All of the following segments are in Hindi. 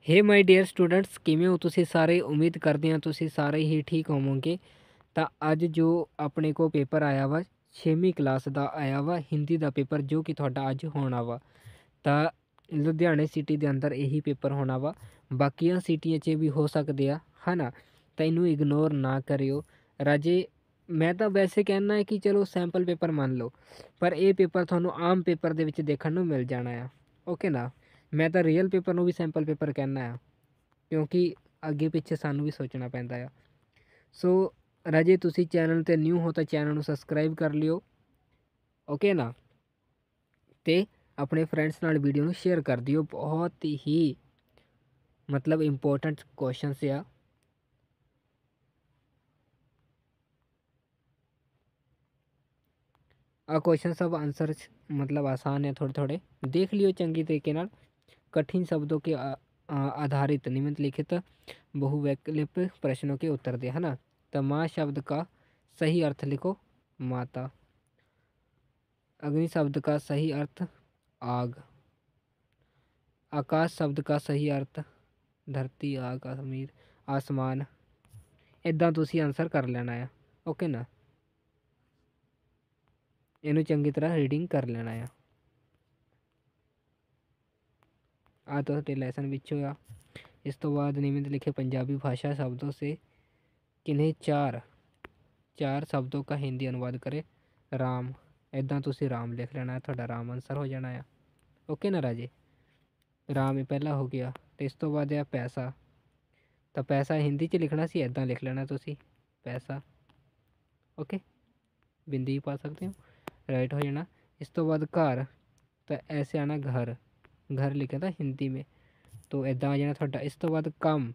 हे ਮਾਈ ਡੀਅਰ ਸਟੂਡੈਂਟਸ, ਕਿਵੇਂ ਹੋ ਤੁਸੀਂ ਸਾਰੇ? ਉਮੀਦ ਕਰਦੇ ਹਾਂ ਤੁਸੀਂ ਸਾਰੇ ਹੀ ਠੀਕ ਹੋਵੋਗੇ। ਤਾਂ ਅੱਜ ਜੋ ਆਪਣੇ ਕੋਲ ਪੇਪਰ ਆਇਆ ਵਾ 6ਵੀਂ ਕਲਾਸ ਦਾ ਆਇਆ ਵਾ ਹਿੰਦੀ ਦਾ ਪੇਪਰ, ਜੋ ਕਿ ਤੁਹਾਡਾ ਅੱਜ ਹੋਣਾ ਵਾ। ਤਾਂ ਲੁਧਿਆਣੇ ਸਿਟੀ ਦੇ ਅੰਦਰ ਇਹੀ ਪੇਪਰ ਹੋਣਾ ਵਾ, ਬਾਕੀਆਂ ਸਿਟੀਆਂ 'ਚ ਵੀ ਹੋ ਸਕਦੇ ਆ, ਹੈ ਨਾ। ਤਾਂ ਇਹਨੂੰ ਇਗਨੋਰ ਨਾ ਕਰਿਓ ਰਾਜੇ। ਮੈਂ ਤਾਂ ਵੈਸੇ ਕਹਿਣਾ ਹੈ ਕਿ ਚਲੋ ਸੈਂਪਲ ਪੇਪਰ ਮੰਨ ਲਓ, ਪਰ ਇਹ ਪੇਪਰ ਤੁਹਾਨੂੰ ਆਮ ਪੇਪਰ ਦੇ ਵਿੱਚ ਦੇਖਣ ਨੂੰ ਮਿਲ ਜਾਣਾ ਆ। ਓਕੇ ਨਾ। ਮੈਂ ਤਾਂ ਰੀਅਲ ਪੇਪਰ ਨੂੰ ਵੀ ਸੈਂਪਲ ਪੇਪਰ ਕਹਿੰਦਾ ਆ, ਕਿਉਂਕਿ ਅੱਗੇ ਪਿੱਛੇ ਸਾਨੂੰ ਵੀ ਸੋਚਣਾ ਪੈਂਦਾ ਆ। ਸੋ ਰਾਜੇ, ਤੁਸੀਂ ਚੈਨਲ 'ਤੇ ਨਿਊ ਹੋ ਤਾਂ ਚੈਨਲ ਨੂੰ ਸਬਸਕ੍ਰਾਈਬ ਕਰ ਲਿਓ, ਓਕੇ ਨਾ। ਅਤੇ ਆਪਣੇ ਫਰੈਂਡਸ ਨਾਲ ਵੀਡੀਓ ਨੂੰ ਸ਼ੇਅਰ ਕਰ ਦਿਓ। ਬਹੁਤ ਹੀ ਮਤਲਬ ਇੰਪੋਰਟੈਂਟ ਕੁਐਸਚਨਸ ਆ। ਆ ਕੁਐਸਚਨ ਸਭ आंसर मतलब आसान है, थोड़े थोड़े देख लियो चंगी तरीके नाल। कठिन शब्दों के आधारित निम्नलिखित बहुवैकल्पिक प्रश्नों के उत्तर दे, है ना। तो माँ शब्द का सही अर्थ लिखो, माता। अग्नि शब्द का सही अर्थ आग। आकाश शब्द का सही अर्थ धरती, आग, अमीर, आसमान। इदां तुसी आंसर कर लेना है, ओके ना। ਇਹਨੂੰ ਚੰਗੀ ਤਰ੍ਹਾਂ ਰੀਡਿੰਗ ਕਰ ਲੈਣਾ ਆ। ਆ ਤੁਹਾਡੇ ਲੈਸਨ ਵਿੱਚ ਹੋਇਆ। ਇਸ ਤੋਂ ਬਾਅਦ निम्न लिखे पंजाबी भाषा शब्दों से किन्हें चार शब्दों का हिंदी अनुवाद करे। राम, ਇੱਦਾਂ ਤੁਸੀਂ ਰਾਮ ਲਿਖ ਲੈਣਾ, ਤੁਹਾਡਾ ਰਾਮ ਆਨਸਰ ਹੋ ਜਾਣਾ ਆ। ਓਕੇ ਨਾ ਰਾਜੇ। ਰਾਮ ਇਹ ਪਹਿਲਾ ਹੋ ਗਿਆ। ਅਤੇ ਇਸ ਤੋਂ ਬਾਅਦ ਆ ਪੈਸਾ। ਤਾਂ ਪੈਸਾ ਹਿੰਦੀ 'ਚ ਲਿਖਣਾ ਸੀ, ਇੱਦਾਂ ਲਿਖ ਲੈਣਾ ਤੁਸੀਂ, ਪੈਸਾ। ਓਕੇ, ਬਿੰਦੀ ਪਾ ਸਕਦੇ ਹੋ, राइट हो जाना। इस तो बाद घर, तो ऐसे आना घर, घर लिखा था हिंदी में, तो इदा आ जाना थोड़ा। इस तो बाद कम,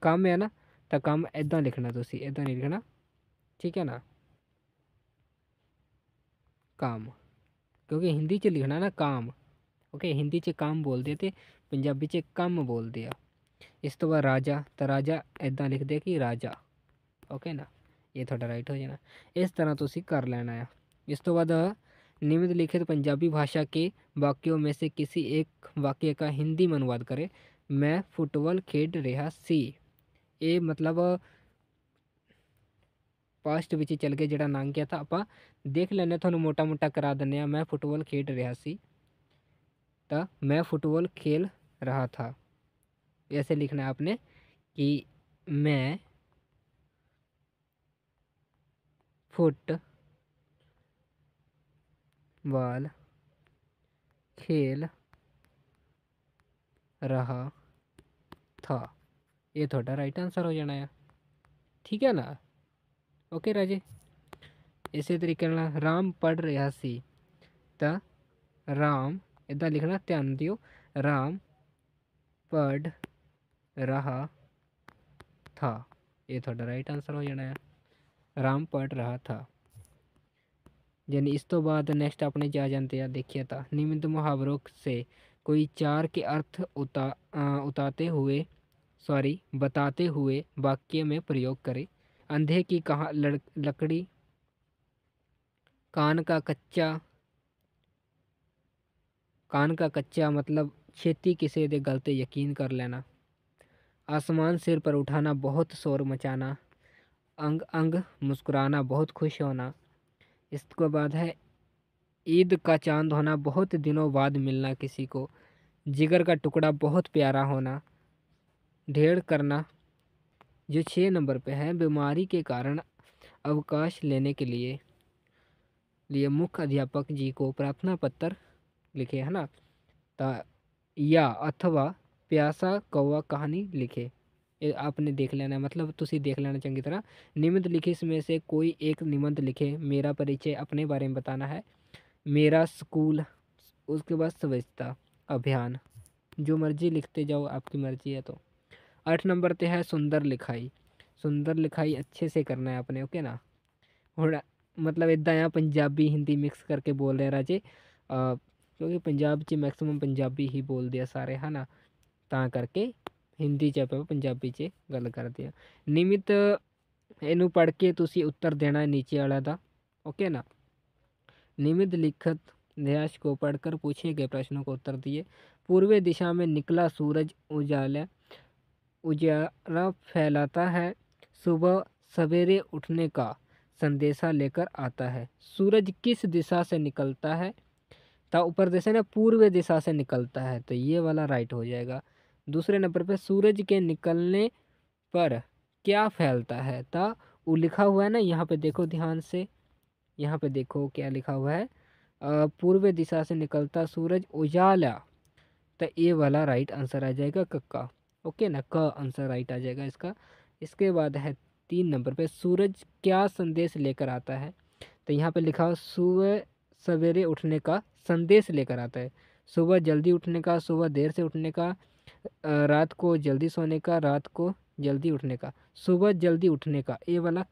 कम है ना, तो कम इदा लिखना, तुसी इदा नहीं लिखना, ठीक है ना। काम, क्योंकि हिंदी च लिखना ना काम, ओके। हिंदी च काम बोलते तो पंजाबी च कम बोलते आ। इस तो बाद राजा, तो राजा इदा लिखते कि राजा, ओके ना। ये थोड़ा राइट हो जाना। इस तरह तुसी कर लेना है। इस तो बाद निम्नलिखित पंजाबी भाषा के वाक्यों में से किसी एक वाक्य का हिंदी में अनुवाद करें। मैं फुटबॉल खेड रहा सी। ये मतलब पास्ट विच चल के जोड़ा लंघ गया था, आप देख लें, थोड़ा मोटा मोटा करा दें। मैं फुटबॉल खेड रहा सी, तो मैं फुटबॉल खेल रहा था, ऐसे लिखना है आपने कि मैं फुटबॉल खेल रहा था। ये थोड़ा राइट आंसर हो जाना है, ठीक है ना। ओके राजे। इसे तरीके राम पढ़ रहा सी, तो राम इदा लिखना, ध्यान दियो, राम पढ़ रहा था। ये थोड़ा राइट आंसर हो जाना है, राम पढ़ रहा था। यानी इस तो बाद नैक्सट अपने जा जाते हैं। देखिए तो निम्नलिखित मुहावरों से कोई चार के अर्थ बताते हुए वाक्य में प्रयोग करें। अंधे की कहा लकड़ी, कान का कच्चा मतलब छेती किसी दे गल ते यकीन कर लेना। आसमान सिर पर उठाना, बहुत शोर मचाना। अंग अंग मुस्कुराना, बहुत खुश होना। इसके बाद है ईद का चांद होना, बहुत दिनों बाद मिलना किसी को। जिगर का टुकड़ा, बहुत प्यारा होना। ढेर करना, जो 6 नंबर पे है, बीमारी के कारण अवकाश लेने के लिए मुख्य अध्यापक जी को प्रार्थना पत्र लिखे, है ना। तो या अथवा प्यासा कौवा कहानी लिखे। ये आपने देख लेना है, मतलब तुसी देख लेना चंगी तरह। निम्नलिखित में से कोई एक निबंध लिखे। मेरा परिचय, अपने बारे में बताना है। मेरा स्कूल, उसके बाद स्वच्छता अभियान, जो मर्जी लिखते जाओ, आपकी मर्जी है। तो 8 नंबर पे है सुंदर लिखाई। सुंदर लिखाई अच्छे से करना है आपने, ओके ना। हुण मतलब इदा आ पंजाबी हिंदी मिक्स करके बोल रहे राजे, क्योंकि पंजाब च मैक्सिमम पंजाबी ही बोलते हैं सारे, है ना। ਤਾਂ ਕਰਕੇ ਹਿੰਦੀ 'ਚ ਆਪਾਂ ਪੰਜਾਬੀ 'ਚ ਗੱਲ ਕਰਦੇ ਹਾਂ। ਨਿਯਮਿਤ ਇਹਨੂੰ ਪੜ੍ਹ ਕੇ ਤੁਸੀਂ ਉੱਤਰ देना है नीचे वाला था, ओके ना। नियमित लिखित न्यास को पढ़कर पूछे गए प्रश्नों को उत्तर दिए। पूर्वी दिशा में निकला सूरज उजाला उजाला फैलाता है, सुबह सवेरे उठने का संदेशा लेकर आता है। सूरज किस दिशा से निकलता है? तो ऊपर जैसे ना पूर्व दिशा से निकलता है, तो ये वाला राइट हो जाएगा। दूसरे नंबर पे सूरज के निकलने पर क्या फैलता है? तो वो लिखा हुआ है ना, यहाँ पे देखो ध्यान से, यहाँ पे देखो क्या लिखा हुआ है। पूर्व दिशा से निकलता सूरज उजाला, तो ये वाला राइट आंसर आ जाएगा कक्का। ओके ना, क आंसर राइट आ जाएगा इसका। इसके बाद है 3 नंबर पे, सूरज क्या संदेश लेकर आता है? तो यहाँ पे लिखा हो सुबह सवेरे उठने का संदेश लेकर आता है। सुबह जल्दी उठने का, सुबह देर से उठने का, रात को जल्दी सोने का, रात को जल्दी उठने का। सुबह जल्दी उठने का, ये वाला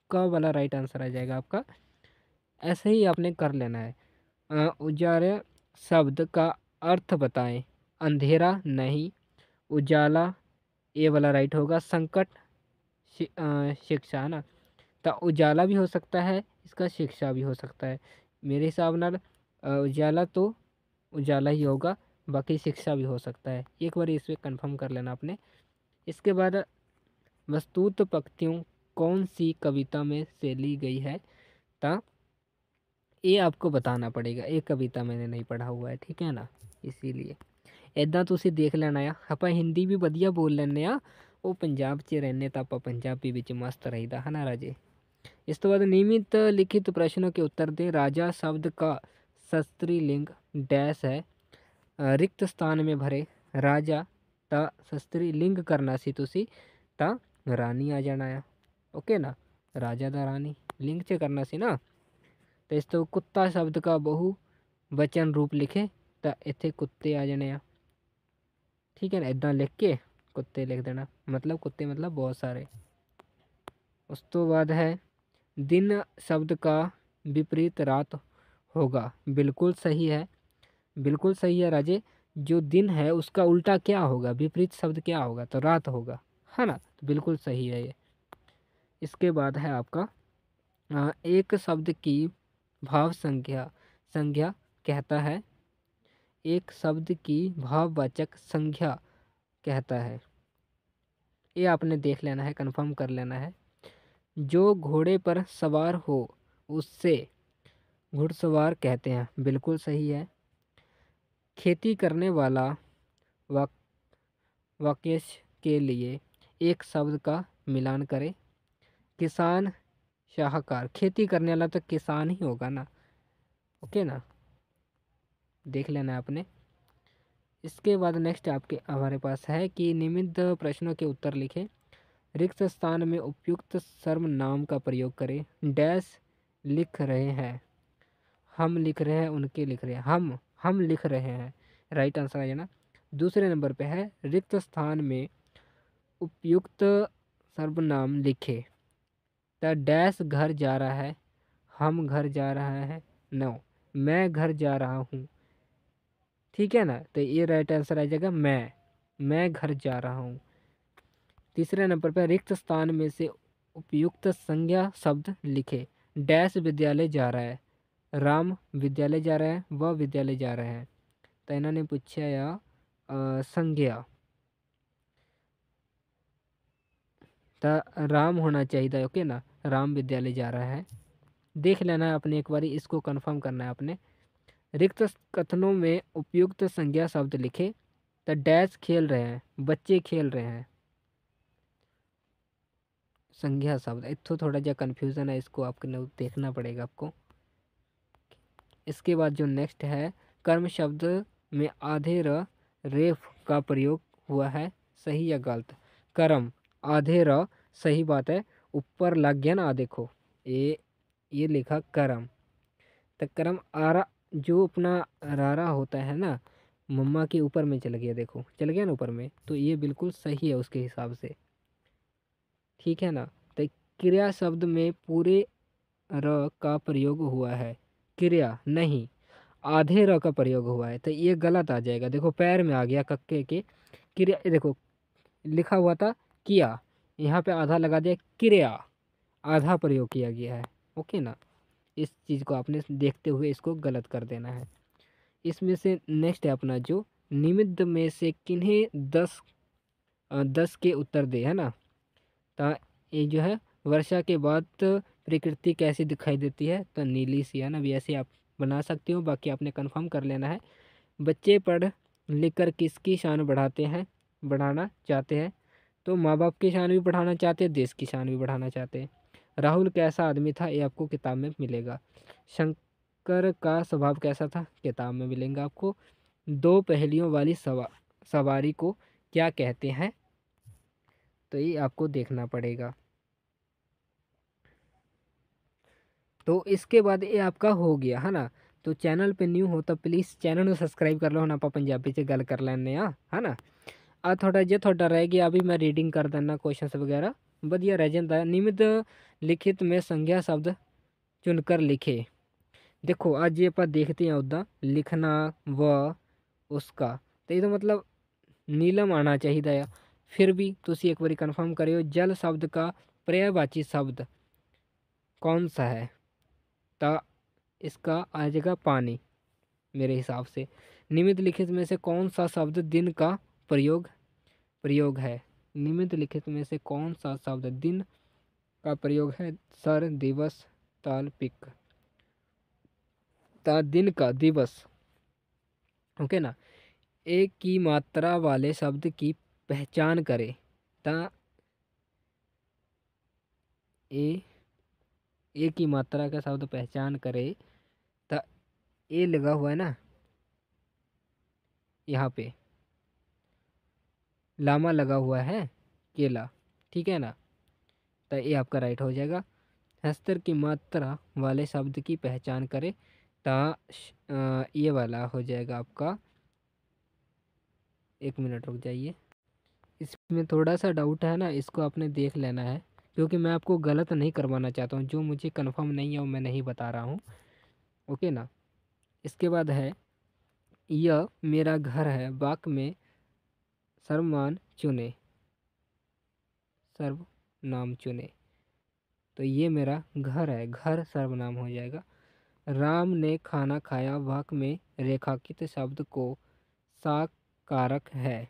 क वाला राइट आंसर आ जाएगा आपका। ऐसे ही आपने कर लेना है। उजाला शब्द का अर्थ बताएं। अंधेरा नहीं, उजाला ये वाला राइट होगा। संकट शिक्षा है ना, तो उजाला भी हो सकता है इसका, शिक्षा भी हो सकता है। मेरे हिसाब नाल उजाला तो उजाला ही होगा, बाकी शिक्षा भी हो सकता है। एक बार इस पे कंफर्म कर लेना आपने। इसके बाद वस्तुत पंक्तियों कौन सी कविता में से ली गई है? तो ये आपको बताना पड़ेगा, ये कविता मैंने नहीं पढ़ा हुआ है, ठीक है ना, इसीलिए। ਇੱਦਾਂ ਤੁਸੀਂ ਦੇਖ ਲੈਣਾ ਆ। ਆਪਾਂ ਹਿੰਦੀ ਵੀ ਵਧੀਆ ਬੋਲ ਲੈਂਦੇ ਆ, ਉਹ ਪੰਜਾਬ 'ਚ ਰਹਿੰਦੇ ਤਾਂ ਆਪਾਂ ਪੰਜਾਬੀ ਵਿੱਚ ਮਸਤ ਰਹੀਦਾ ਹੈ ਨਾ ਰਾਜੇ। ਇਸ ਤੋਂ ਬਾਅਦ नियमित लिखित प्रश्नों के उत्तर दें। राजा शब्द का स्त्रीलिंग डैश है, रिक्त स्थान में भरे। राजा ਤਾਂ स्त्रीलिंग करना सी तुसी, ਤਾਂ रानी आ जाना आ। ओके ना, राजा ਦਾ रानी लिंग 'ਚ करना सी ना। तो इस तो कुत्ता शब्द का बहु वचन रूप लिखे, तो इत्थे कुत्ते आ जाने आ। ठीक है ना, इदा लिख के कुत्ते लिख देना, मतलब कुत्ते मतलब बहुत सारे। उस तो बाद है दिन शब्द का विपरीत रात होगा। बिल्कुल सही है, बिल्कुल सही है राजे। जो दिन है उसका उल्टा क्या होगा, विपरीत शब्द क्या होगा? तो रात होगा, है ना, तो बिल्कुल सही है ये। इसके बाद है आपका एक शब्द की भाव संज्ञा संज्ञा कहता है। एक शब्द की भाववाचक संज्ञा कहता है। ये आपने देख लेना है, कंफर्म कर लेना है। जो घोड़े पर सवार हो उससे घुड़सवार कहते हैं, बिल्कुल सही है। खेती करने वाला वाक वाक्यांश के लिए एक शब्द का मिलान करें। किसान शाहकार, खेती करने वाला तो किसान ही होगा ना। ओके ना, देख लेना है आपने। इसके बाद नेक्स्ट आपके हमारे पास है कि निम्नलिखित प्रश्नों के उत्तर लिखें। रिक्त स्थान में उपयुक्त सर्वनाम का प्रयोग करें। डैश लिख रहे हैं, हम लिख रहे हैं, उनके लिख रहे हैं, हम लिख रहे हैं, राइट आंसर आ जाना। दूसरे नंबर पे है रिक्त स्थान में उपयुक्त सर्वनाम लिखे। तो डैश घर जा रहा है, हम घर जा रहा है, नो मैं घर जा रहा हूँ, ठीक है ना, तो ये राइट आंसर आ जाएगा मैं घर जा रहा हूँ। तीसरे नंबर पर रिक्त स्थान में से उपयुक्त संज्ञा शब्द लिखे। डैश विद्यालय जा रहा है, राम विद्यालय जा रहा है, वह विद्यालय जा रहा है। तो इन्होंने पूछा या संज्ञा, तो राम होना चाहिए। ओके ना, राम विद्यालय जा रहा है। देख लेना है आपने, एक बारी इसको कंफर्म करना है आपने। रिक्त कथनों में उपयुक्त संज्ञा शब्द लिखे। तो डैश खेल रहे हैं, बच्चे खेल रहे हैं, संज्ञा शब्द। इतो थोड़ा जा कन्फ्यूज़न है, इसको आपको देखना पड़ेगा आपको। इसके बाद जो नेक्स्ट है, कर्म शब्द में आधे र रेफ का प्रयोग हुआ है, सही या गलत? कर्म आधे र, सही बात है। ऊपर लग गया ना, देखो ये लिखा कर्म, तो कर्म आरा जो अपना रारा होता है ना, मम्मा के ऊपर में चल गया, देखो चल गया ना ऊपर में, तो ये बिल्कुल सही है उसके हिसाब से, ठीक है ना। तो क्रिया शब्द में पूरे र का प्रयोग हुआ है, क्रिया नहीं, आधे र का प्रयोग हुआ है, तो ये गलत आ जाएगा। देखो पैर में आ गया कक्के के क्रिया, ये देखो लिखा हुआ था किया, यहाँ पे आधा लगा दिया, क्रिया आधा प्रयोग किया गया है। ओके ना, इस चीज़ को आपने देखते हुए इसको गलत कर देना है। इसमें से नेक्स्ट है अपना जो निमित्त में से किन्हें 10 10 के उत्तर दे, है ना। तो ये जो है वर्षा के बाद प्रकृति कैसी दिखाई देती है, तो नीली सी, है ना। भी ऐसे आप बना सकते हो, बाकी आपने कंफर्म कर लेना है। बच्चे पढ़ लिख कर किसकी शान बढ़ाना चाहते हैं, तो माँ बाप की शान भी बढ़ाना चाहते हैं, देश की शान भी बढ़ाना चाहते हैं। राहुल कैसा आदमी था, ये आपको किताब में मिलेगा। शंकर का स्वभाव कैसा था, किताब में मिलेगा आपको। दो पहेलियों वाली सवारी को क्या कहते हैं, तो ये आपको देखना पड़ेगा। तो इसके बाद ये आपका हो गया, है ना। तो चैनल पे न्यू हो तो प्लीज़ चैनल ਨੂੰ ਸਬਸਕ੍ਰਾਈਬ ਕਰ ਲਓ। ਹੁਣ ਆਪਾਂ ਪੰਜਾਬੀ 'ਚ ਗੱਲ ਕਰ ਲੈਂਦੇ ਆ, ਹੈ ਨਾ। ਆ ਥੋੜਾ ਜਿਹਾ ਤੁਹਾਡਾ ਰਹਿ ਗਿਆ, ਅਭੀ ਮੈਂ ਰੀਡਿੰਗ ਕਰ ਦਿੰਦਾ ਕੁਐਸਚਨਸ ਵਗੈरह, ਵਧੀਆ ਰਹਿ ਜਾਂਦਾ। ਨਿਯਮਿਤ ਲਿਖਿਤ में संज्ञा शब्द चुनकर लिखे। देखो आज ये ਆਪਾਂ देखते हैं ਉੱਦਾਂ लिखना व उसका, तो ਇਹਦਾ मतलब नीलम आना चाहिए आ। फिर भी तुसी एक बारी कन्फर्म करियो, जल शब्द का पर्यायवाची शब्द कौन सा है, तो इसका आ जाएगा पानी मेरे हिसाब से। नियमित लिखित में से कौन सा शब्द दिन का प्रयोग है, नियमित लिखित में से कौन सा शब्द दिन का प्रयोग है। सर, दिवस, ताल, पिक। ता दिन का दिवस, ओके ना। एक की मात्रा वाले शब्द की पहचान करे, ता ए की मात्रा का शब्द पहचान करे, ता ए लगा हुआ है ना यहाँ पे, लामा लगा हुआ है, केला, ठीक है ना। तो ये आपका राइट हो जाएगा। हस्तर की मात्रा वाले शब्द की पहचान करे, ता ये वाला हो जाएगा आपका। एक मिनट रुक जाइए, इसमें थोड़ा सा डाउट है ना, इसको आपने देख लेना है, क्योंकि मैं आपको गलत नहीं करवाना चाहता हूँ। जो मुझे कंफर्म नहीं है वो मैं नहीं बता रहा हूँ, ओके ना। इसके बाद है, यह मेरा घर है, वाक्य में सर्वनाम चुने, सर्वनाम चुने। तो ये मेरा घर है, घर सर्वनाम हो जाएगा। राम ने खाना खाया, वाक्य में रेखांकित शब्द को सा कारक है,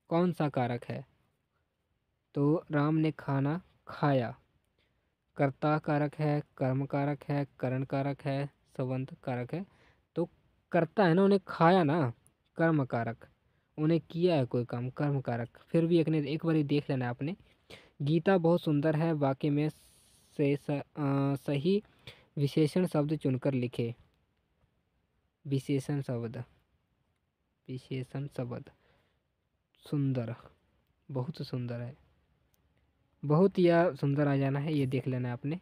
कौन सा कारक है, तो राम ने खाना खाया कर्ता कारक है, कर्म कारक है, करण कारक है, संबंध कारक है। तो कर्ता है ना, उन्हें खाया ना, कर्म कारक, उन्हें किया है कोई काम, कर्म कारक। फिर भी एक बार देख लेना आपने। गीता बहुत सुंदर है, वाक्य में से सही विशेषण शब्द चुनकर लिखे। विशेषण शब्द, विशेषण शब्द सुंदर, बहुत सुंदर है, बहुत या सुंदर आ जाना है, ये देख लेना है आपने।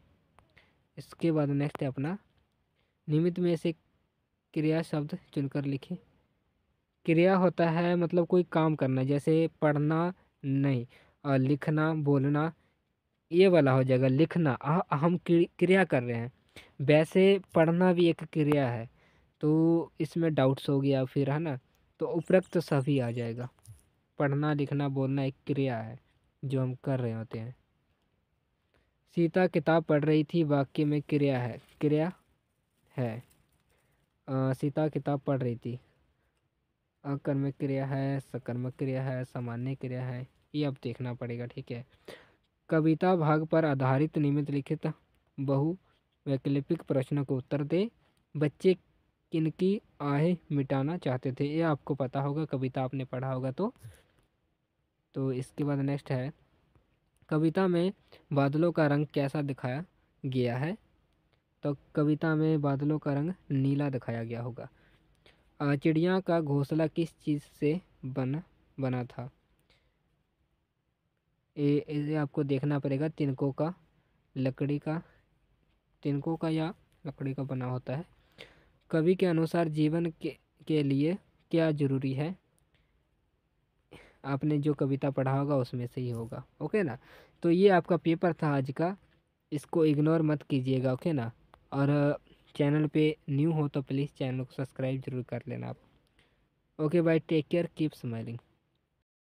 इसके बाद नेक्स्ट है अपना, निमित्त में से क्रिया शब्द चुनकर लिखे। क्रिया होता है मतलब कोई काम करना, जैसे पढ़ना नहीं, और लिखना, बोलना, ये वाला हो जाएगा। लिखना हम क्रिया कर रहे हैं, वैसे पढ़ना भी एक क्रिया है, तो इसमें डाउट्स हो गया फिर, है ना। तो उपरोक्त सभी आ जाएगा। पढ़ना, लिखना, बोलना एक क्रिया है जो हम कर रहे होते हैं। सीता किताब पढ़ रही थी, वाक्य में क्रिया है, क्रिया है। सीता किताब पढ़ रही थी, अकर्मक क्रिया है, सकर्मक क्रिया है, सामान्य क्रिया है, ये अब देखना पड़ेगा, ठीक है। कविता भाग पर आधारित नियमित लिखित बहु वैकल्पिक प्रश्नों को उत्तर दे। बच्चे किनकी आहें मिटाना चाहते थे, ये आपको पता होगा, कविता आपने पढ़ा होगा तो इसके बाद नेक्स्ट है, कविता में बादलों का रंग कैसा दिखाया गया है, तो कविता में बादलों का रंग नीला दिखाया गया होगा। चिड़िया का घोंसला किस चीज़ से बना था, ये आपको देखना पड़ेगा। तिनकों का, लकड़ी का, तिनकों का या लकड़ी का बना होता है। कवि के अनुसार जीवन के लिए क्या जरूरी है, आपने जो कविता पढ़ा होगा उसमें से ही होगा, ओके ना। तो ये आपका पेपर था आज का, इसको इग्नोर मत कीजिएगा, ओके ना। और चैनल पे न्यू हो तो प्लीज़ चैनल को सब्सक्राइब जरूर कर लेना आप। Okay bye, take care, keep smiling.